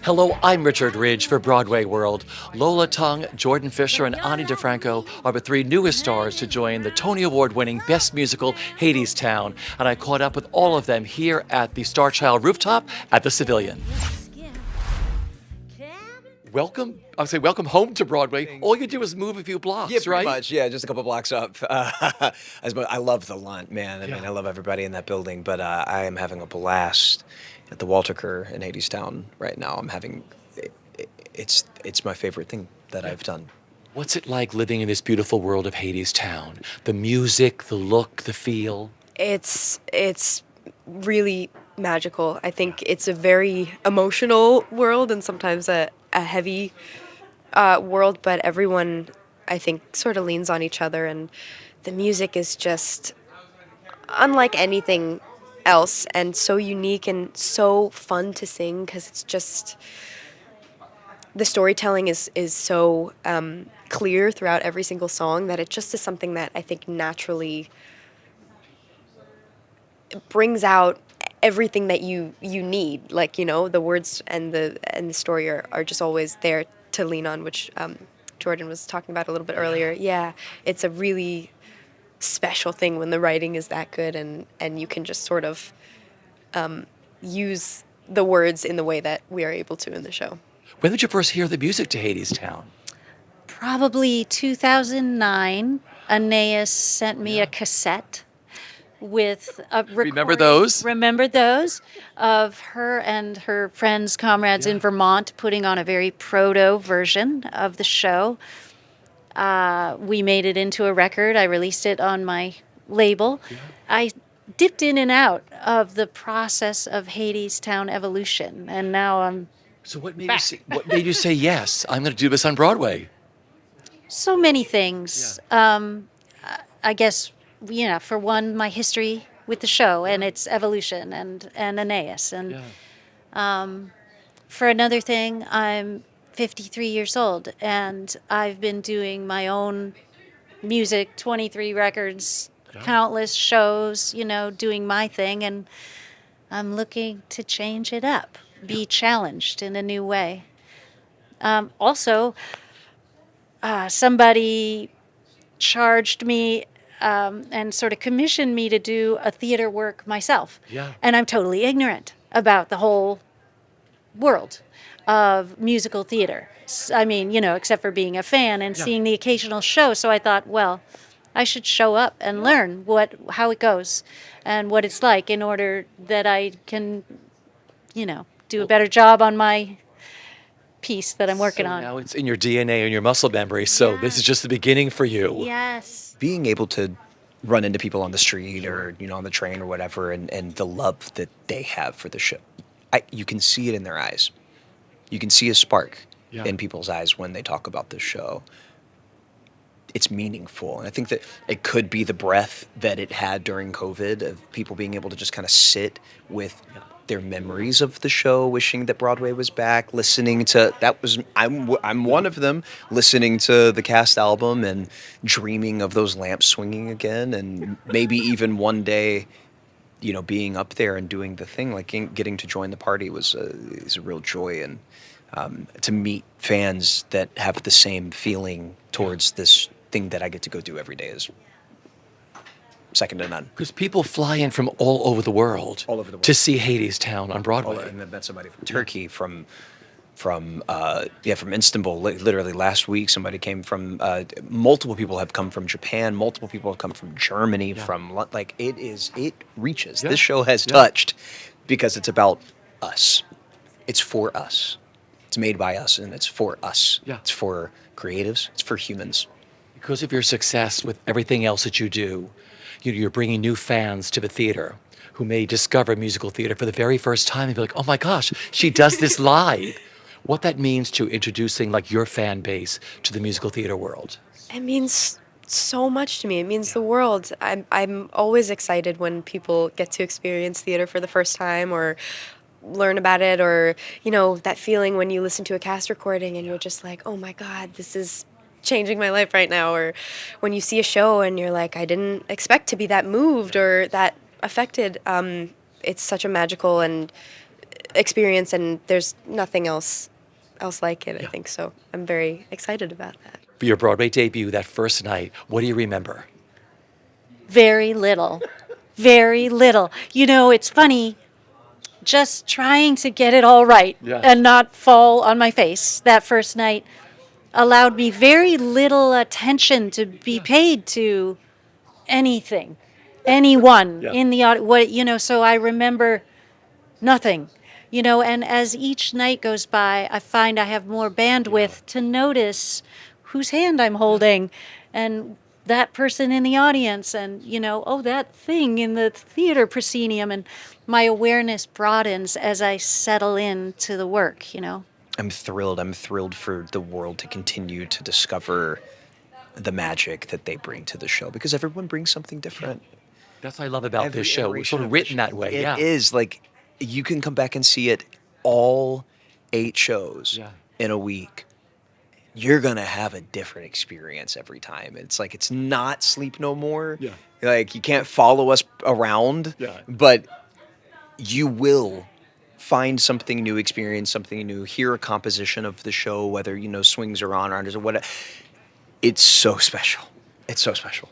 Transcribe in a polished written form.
Hello, I'm Richard Ridge for Broadway World. Lola Tung, Jordan Fisher, and Ani DiFranco are the three newest stars to join the Tony Award-winning Best Musical Hadestown, and I caught up with all of them here at the Star Child rooftop at the Civilian. Welcome, I would say welcome home to Broadway. All you do is move a few blocks, Yeah, right? pretty much. Yeah, just a couple blocks up. I love the Lunt, man. I mean, I love everybody in that building, but I am having a blast at the Walter Kerr in Hadestown right now. I'm having it's my favorite thing that I've done. What's it like living in this beautiful world of Hadestown? The music, the look, the feel. It's really magical. I think it's a very emotional world and sometimes a heavy world, but everyone, I think, sort of leans on each other, and the music is just unlike anything else and so unique and so fun to sing because it's just the storytelling is so clear throughout every single song that it just is something that I think naturally brings out everything that you need. Like, you know, the words and the story are just always there to lean on, which Jordan was talking about a little bit earlier. Yeah, it's a really special thing when the writing is that good and you can just sort of use the words in the way that we are able to in the show. When did you first hear the music to Hadestown? Probably 2009. Aeneas sent me a cassette with a recording. Remember those? Remember those? Of her and her friends, comrades in Vermont putting on a very proto version of the show. We made it into a record. I released it on my label. Yeah. I dipped in and out of the process of Hadestown evolution, and now I'm So what made back. what made you say yes? I'm going to do this on Broadway. So many things. I guess, you know, for one, my history with the show and its evolution and Aeneas. And for another thing, I'm 53 years old and I've been doing my own music, 23 records, countless shows, you know, doing my thing. And I'm looking to change it up, be challenged in a new way. Also, somebody charged me and sort of commissioned me to do a theater work myself. Yeah. And I'm totally ignorant about the whole world of musical theater. I mean, you know, except for being a fan and seeing the occasional show. So I thought, well, I should show up and learn how it goes and what it's like in order that I can, you know, do a better job on my piece that I'm working on. Now it's in your DNA and your muscle memory, so this is just the beginning for you. Yes. Being able to run into people on the street or, you know, on the train or whatever, and the love that they have for the show. You can see it in their eyes. You can see a spark in people's eyes when they talk about this show. It's meaningful. And I think that it could be the breath that it had during COVID of people being able to just kind of sit with their memories of the show, wishing that Broadway was back, listening to, I'm one of them, listening to the cast album and dreaming of those lamps swinging again. And maybe even one day, you know, being up there and doing the thing, like getting to join the party is a real joy. And to meet fans that have the same feeling towards this thing that I get to go do every day is second to none. Because people fly in from all over the world, to see Hadestown on Broadway. And I met somebody from Turkey, from Istanbul. Literally last week, somebody came from. Multiple people have come from Japan. Multiple people have come from Germany. It reaches. This show has touched because it's about us. It's for us. It's made by us, and it's for us. Yeah. It's for creatives. It's for humans. Because of your success with everything else that you do, you're bringing new fans to the theater who may discover musical theater for the very first time and be like, oh my gosh, she does this live. What that means to introducing like your fan base to the musical theater world. It means so much to me. It means the world. I'm always excited when people get to experience theater for the first time or learn about it, or, you know, that feeling when you listen to a cast recording and you're just like, oh my God, this is changing my life right now. Or when you see a show and you're like, I didn't expect to be that moved or that affected. It's such a magical and experience, and there's nothing else like it. I think so. I'm very excited about that. For your Broadway debut, that first night, what do you remember? Very little. Very little. You know, it's funny, just trying to get it all right Yeah. and not fall on my face that first night allowed me very little attention to be paid to anything, anyone Yeah. in the audience. What, you know, so I remember nothing, you know, and as each night goes by, I find I have more bandwidth to notice whose hand I'm holding and that person in the audience and, you know, oh, that thing in the theater proscenium. And my awareness broadens as I settle into the work, you know. I'm thrilled. I'm thrilled for the world to continue to discover the magic that they bring to the show because everyone brings something different. That's what I love about Every this show. It's iteration sort of of the written show. that way. It is like you can come back and see it all 8 shows Yeah. in a week. You're gonna have a different experience every time. It's like it's not Sleep No More. Yeah. Like you can't follow us around, Yeah. but you will find something new, experience something new, hear a composition of the show, whether you know swings are on or unders or what. It's so special. It's so special.